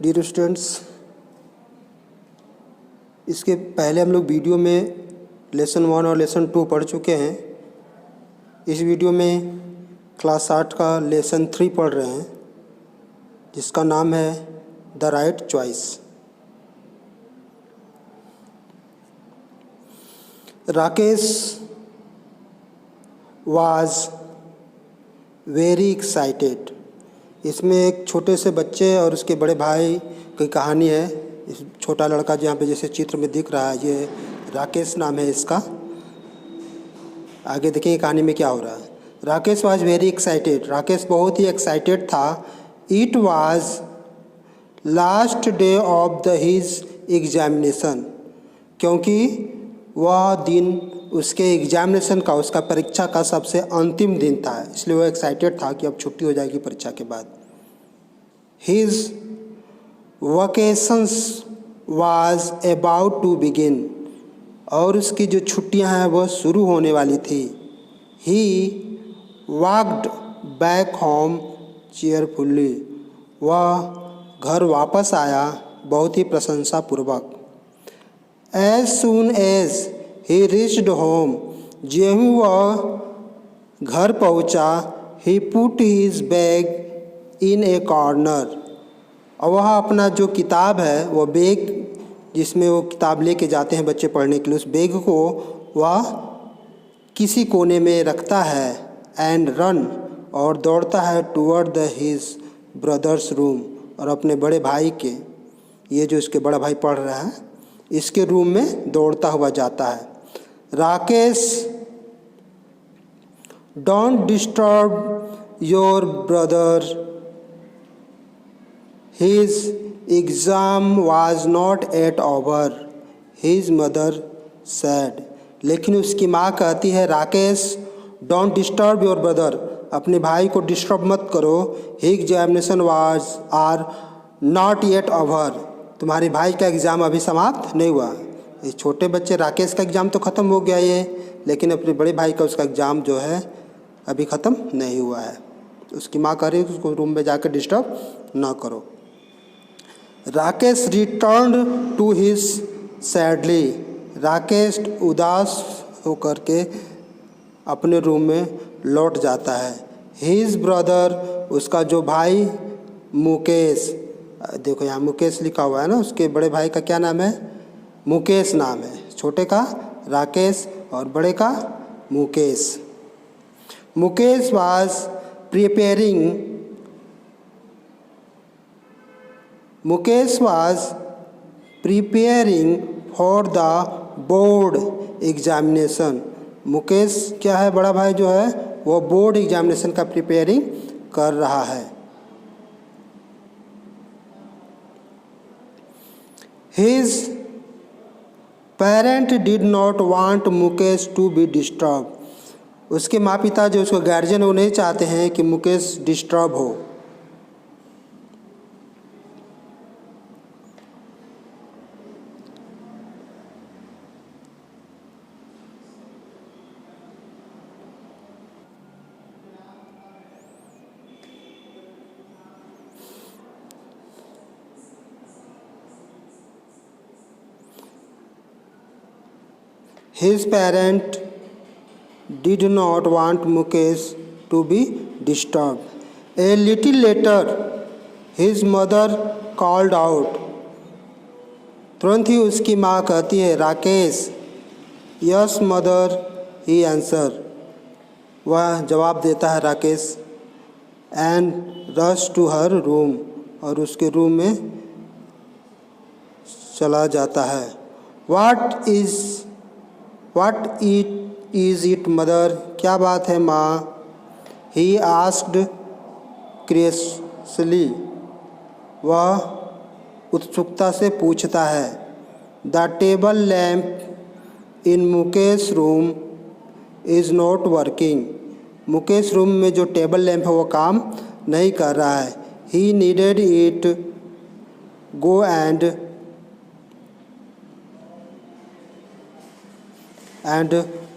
Dear students, इसके पहले हम लोग वीडियो में लेसन 1 और लेसन 2 पढ़ चुके हैं। इस वीडियो में क्लास 8 का लेसन 3 पढ़ रहे हैं, जिसका नाम है the right choice. Rakesh was very excited. इसमें एक छोटे से बच्चे और उसके बड़े भाई की कहानी है। इस छोटा लड़का जहाँ पे जैसे चित्र में दिख रहा है, ये राकेश नाम है इसका। आगे देखिए कहानी में क्या हो रहा है। Rakesh was very excited. Rakesh बहुत ही एक्साइटेड था। It was last day of the his examination, क्योंकि वह दिन उसके एग्जामिनेशन का, उसका परीक्षा का सबसे अंतिम दिन था, इसलिए वो एक्साइटेड था कि अब छुट्टी हो जाएगी परीक्षा के बाद। His vacations was about to begin, और उसकी जो छुट्टियां हैं वह शुरू होने वाली थी। He walked back home cheerfully, वह घर वापस आया बहुत ही प्रशंसापूर्वक। As soon as he reached home, ज्यों ही वह घर पहुंचा, he put his bag in a corner, और वह अपना जो किताब है, वह बैग जिसमें वो किताब लेके जाते हैं बच्चे पढ़ने के लिए, उस बैग को वह किसी कोने में रखता है। एंड रन, और दौड़ता है toward the his brothers room, और अपने बड़े भाई के, ये जो इसके बड़ा भाई पढ़ रहा है, इसके रूम में दौड़ता हुआ जाता है। Rakesh, don't disturb your brother, his exam was not yet over, his mother said. लेकिन उसकी माँ कहती है, Rakesh don't disturb your brother, अपने भाई को डिस्टर्ब मत करो। His examination was are not yet over, तुम्हारे भाई का एग्ज़ाम अभी समाप्त नहीं हुआ। ये छोटे बच्चे, राकेश का एग्ज़ाम तो ख़त्म हो गया ये, लेकिन अपने बड़े भाई का उसका एग्ज़ाम जो है अभी ख़त्म नहीं हुआ है। उसकी माँ कह रही है कि उसको रूम में जाकर डिस्टर्ब ना करो। Rakesh return to his sadly, Rakesh उदास होकर के अपने रूम में लौट जाता है। हिज ब्रदर, उसका जो भाई मुकेश, देखो यहाँ मुकेश लिखा हुआ है ना, उसके बड़े भाई का क्या नाम है? मुकेश नाम है। छोटे का राकेश और बड़े का Mukesh. Mukesh was preparing, Mukesh was preparing for the board examination. Mukesh क्या है, बड़ा भाई जो है वो बोर्ड एग्जामिनेशन का प्रिपेयरिंग कर रहा है। His parent did not want Mukesh to be disturb, उसके माँ पिता जो उसके गार्जियन वो नहीं चाहते हैं कि मुकेश डिस्टर्ब हो। His parent did not want Mukesh to be disturbed. A little later, his mother called out. तुरंत ही उसकी माँ कहती है, Rakesh. Yes mother, he answer, वह जवाब देता है Rakesh. And rush to her room, और उसके रूम में चला जाता है। What is it mother, क्या बात है माँ? He asked curiously, वह उत्सुकता से पूछता है। The table lamp in Mukesh room is not working, Mukesh room में जो टेबल लैंप है वो काम नहीं कर रहा है। He needed it, go and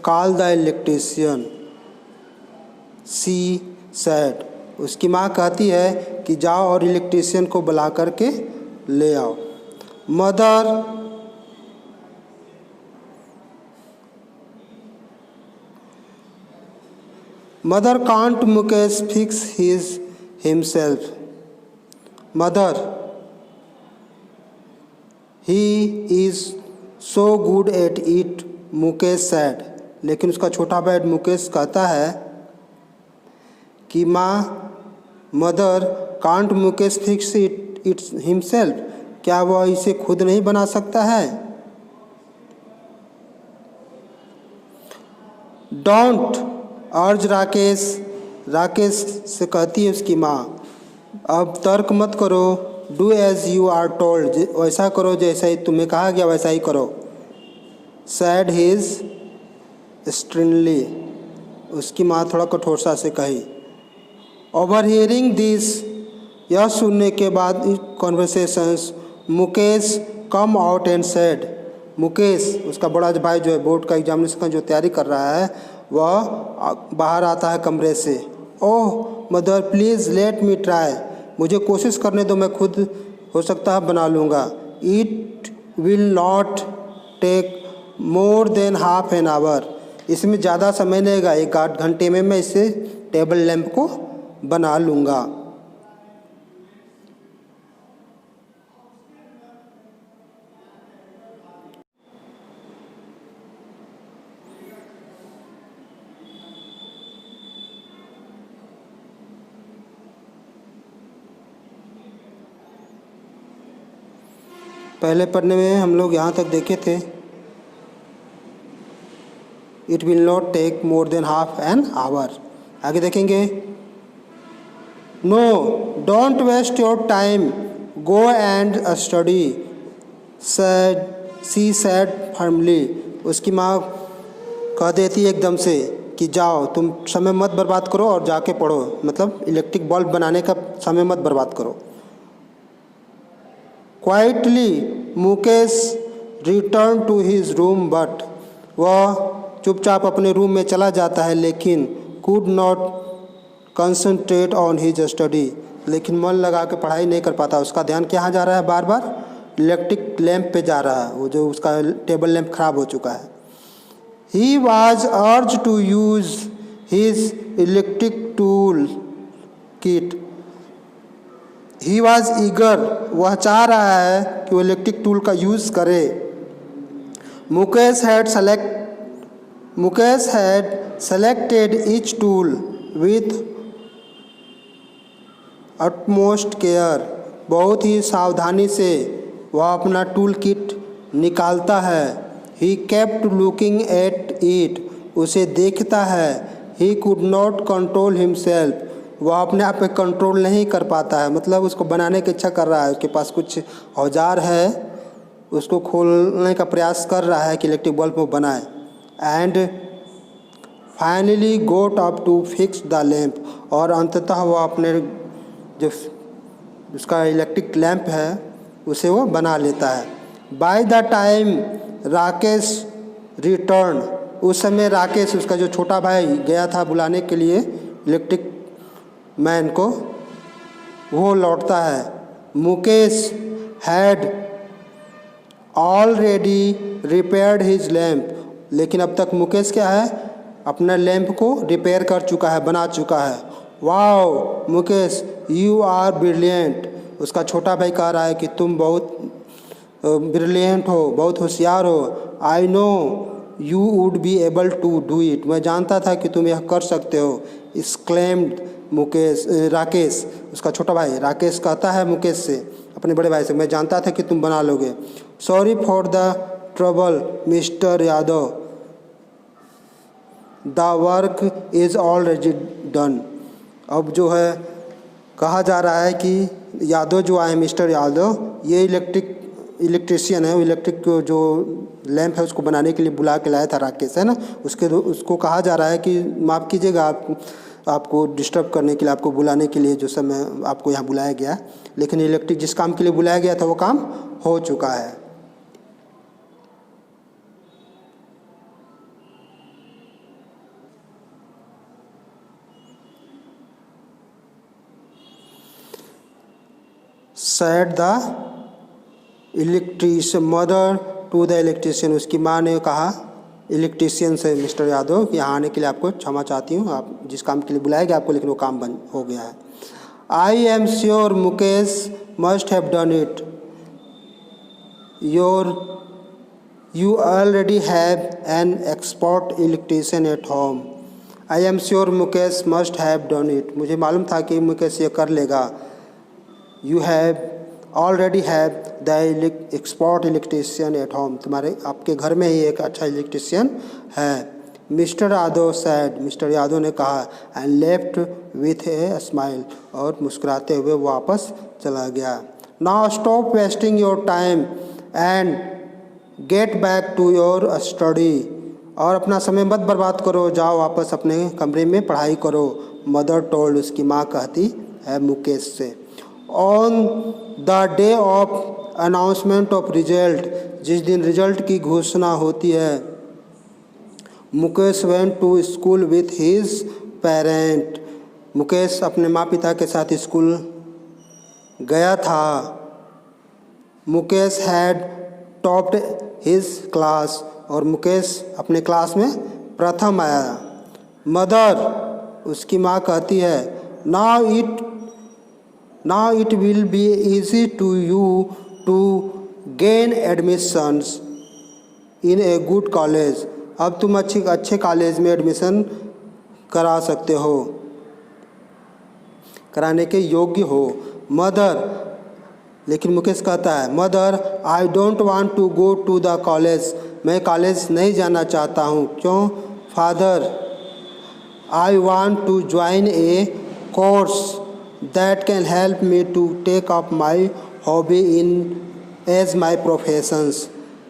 call the electrician, she said, उसकी माँ कहती है कि जाओ और इलेक्ट्रीशियन को बुला करके ले आओ। Mother can't Mukesh fix himself. Mother he is so good at it, Mukesh sad. लेकिन उसका छोटा भाई मुकेश कहता है कि माँ, mother can't Mukesh fix it himself, क्या वह इसे खुद नहीं बना सकता है? डोंट अर्ज राकेश से कहती है उसकी माँ, अब तर्क मत करो, do as you are told, वैसा करो जैसा ही तुम्हें कहा गया वैसा ही करो। सैड हिज स्ट्रिनली, उसकी माँ थोड़ा कठोरता से कही। ओवर हियरिंग दिस, यह सुनने के बाद conversations, Mukesh come out and said, Mukesh उसका बड़ा भाई जो है बोर्ड का एग्जामिनेशन का जो तैयारी कर रहा है वह बाहर आता है कमरे से। Oh mother please let me try, मुझे कोशिश करने दो, मैं खुद हो सकता है बना लूँगा। It will not take more than half an hour, इसमें ज़्यादा समय नहीं लगेगा, 1 घंटे में मैं इसे टेबल लैंप को बना लूँगा। पहले पढ़ने में हम लोग यहाँ तक देखे थे, it will not take more than half an hour. आगे देखेंगे, no don't waste your time, go and study, she said firmly, उसकी माँ कह देती है एकदम से कि जाओ तुम समय मत बर्बाद करो और जाके पढ़ो, मतलब इलेक्ट्रिक बल्ब बनाने का समय मत बर्बाद करो। Quietly Mukesh return to his room, but वह चुपचाप अपने रूम में चला जाता है, लेकिन could not concentrate on his study, लेकिन मन लगा के पढ़ाई नहीं कर पाता। उसका ध्यान कहाँ जा रहा है, बार बार इलेक्ट्रिक लैंप पे जा रहा है, वो जो उसका टेबल लैंप खराब हो चुका है। He was urge to use his electric tool kit, he was eager, वह चाह रहा है कि वो इलेक्ट्रिक टूल का यूज़ करे। Mukesh had selected each tool with utmost care, बहुत ही सावधानी से वह अपना टूल किट निकालता है। He kept looking at it, उसे देखता है। He could not control himself, वह अपने आप पे कंट्रोल नहीं कर पाता है, मतलब उसको बनाने की इच्छा कर रहा है, उसके पास कुछ औजार है, उसको खोलने का प्रयास कर रहा है कि इलेक्ट्रिक बल्ब को बनाए। And finally got up to fix the lamp, और अंततः वह अपने जो उसका इलेक्ट्रिक लैंप है उसे वो बना लेता है। By the time Rakesh return, उस समय राकेश उसका जो छोटा भाई गया था बुलाने के लिए इलेक्ट्रिक मैन को, वो लौटता है। Mukesh had already repaired his lamp, लेकिन अब तक मुकेश क्या है, अपना लैंप को रिपेयर कर चुका है, बना चुका है। Wow Mukesh you are brilliant, उसका छोटा भाई कह रहा है कि तुम बहुत ब्रिलियंट हो, बहुत होशियार हो। I know you would be able to do it, मैं जानता था कि तुम यह कर सकते हो। एक्सक्लेम्ड राकेश, उसका छोटा भाई राकेश कहता है मुकेश से, अपने बड़े भाई से, मैं जानता था कि तुम बना लोगे। Sorry for the trouble mister Yadav, the work is already done. अब जो है कहा जा रहा है कि यादव जो आए, मिस्टर यादव, ये इलेक्ट्रीशियन है, इलेक्ट्रिक जो लैंप है उसको बनाने के लिए बुला के लाया था राकेश, है ना। उसको कहा जा रहा है कि माफ़ कीजिएगा, आपको डिस्टर्ब करने के लिए, आपको बुलाने के लिए जो समय आपको यहाँ बुलाया गया, लेकिन इलेक्ट्रिक जिस काम के लिए बुलाया गया था वो काम हो चुका है। Said the electrician mother to the electrician, उसकी माँ ने कहा इलेक्ट्रीशियन से, मिस्टर यादव यहाँ आने के लिए आपको क्षमा चाहती हूँ, आप जिस काम के लिए बुलाए गए आपको, लेकिन वो काम बंद हो गया है। I am sure Mukesh must have done it, you already have an expert electrician at home. I am sure Mukesh must have done it, मुझे मालूम था कि मुकेश ये कर लेगा। You have already have the expert electrician at home, तुम्हारे आपके घर में ही एक अच्छा इलेक्ट्रीशियन है। Mister Yadav sad, mister Yadav ने कहा, and left with a smile, और मुस्कुराते हुए वापस चला गया। Now stop wasting your time and get back to your study, और अपना समय मत बर्बाद करो, जाओ वापस अपने कमरे में पढ़ाई करो। मदर टोल्ड, उसकी माँ कहती है मुकेश से। On the day of announcement of result, जिस दिन रिजल्ट की घोषणा होती है, Mukesh went to school with his parent, मुकेश अपने माँ पिता के साथ स्कूल गया था। Mukesh had topped his class, और मुकेश अपने क्लास में प्रथम आया। मदर, उसकी माँ कहती है, now it will be easy to you to gain admissions in a good college, अब तुम अच्छे कॉलेज में एडमिशन करा सकते हो, कराने के योग्य हो। मदर, लेकिन मुकेश कहता है, mother I don't want to go to the college, मैं कॉलेज नहीं जाना चाहता हूँ। क्यों? Father, I want to join a course that can help me to take up my hobby in as my professions,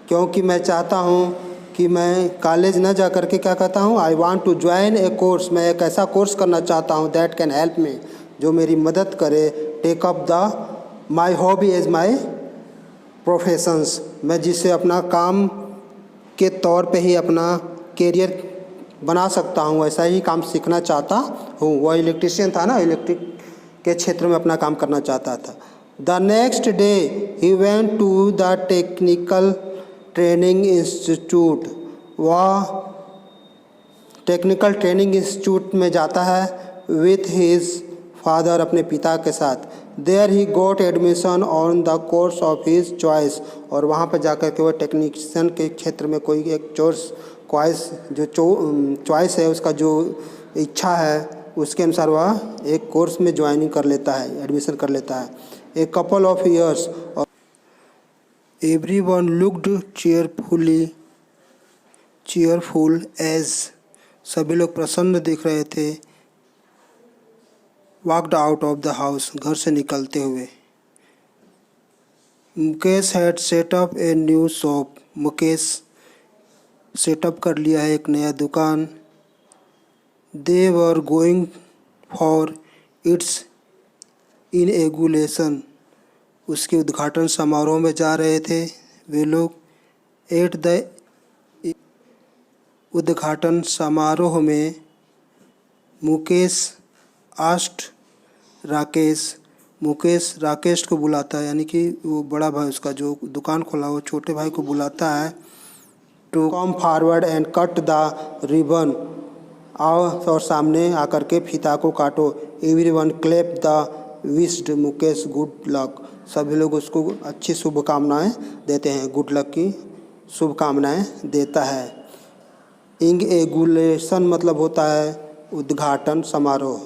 क्योंकि मैं चाहता हूँ कि मैं कॉलेज न जा करके क्या कहता हूँ, I want to join a course, मैं एक ऐसा कोर्स करना चाहता हूँ, दैट कैन हेल्प मी, जो मेरी मदद करे, take up the my hobby as my professions, मैं जिससे अपना काम के तौर पे ही अपना कैरियर बना सकता हूँ, ऐसा ही काम सीखना चाहता हूँ। वह इलेक्ट्रीशियन था ना, इलेक्ट्रिक के क्षेत्र में अपना काम करना चाहता था। The next day he went to the technical training institute, वह टेक्निकल ट्रेनिंग इंस्टीट्यूट में जाता है विथ हिज फादर, अपने पिता के साथ। There he got admission on the course of his choice, और वहाँ पर जाकर के वह टेक्नीशियन के क्षेत्र में कोई एक चॉइस है, उसका जो इच्छा है उसके अनुसार वह एक कोर्स में ज्वाइनिंग कर लेता है, एडमिशन कर लेता है। A couple of years, everyone looked cheerful as, सभी लोग प्रसन्न दिख रहे थे। walked out of the house, घर से निकलते हुए। Mukesh had set up a new shop, Mukesh setup कर लिया है एक नया दुकान। they were going for its inauguration, उसके उद्घाटन समारोह में जा रहे थे वे लोग। एट द उद्घाटन समारोह में मुकेश आस्ट राकेश, मुकेश राकेश को बुलाता है, यानी कि वो बड़ा भाई उसका जो दुकान खोला वो छोटे भाई को बुलाता है। To come forward and cut the ribbon, आओ और सामने आकर के फीता को काटो। Everyone clap the wished Mukesh good luck, सभी लोग उसको अच्छी शुभकामनाएं देते हैं, गुड लक की शुभकामनाएं देता है। इनॉगरेशन मतलब होता है उद्घाटन समारोह।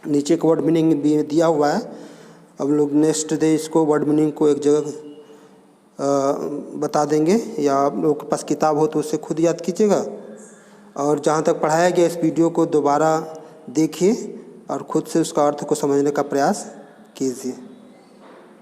नीचे एक वर्ड मीनिंग भी दिया हुआ है, अब लोग नेक्स्ट डे इसको वर्ड मीनिंग को एक जगह बता देंगे, या आप लोगों के पास किताब हो तो उससे खुद याद कीजिएगा। और जहाँ तक पढ़ाया गया इस वीडियो को दोबारा देखिए और खुद से उसका अर्थ को समझने का प्रयास कीजिए।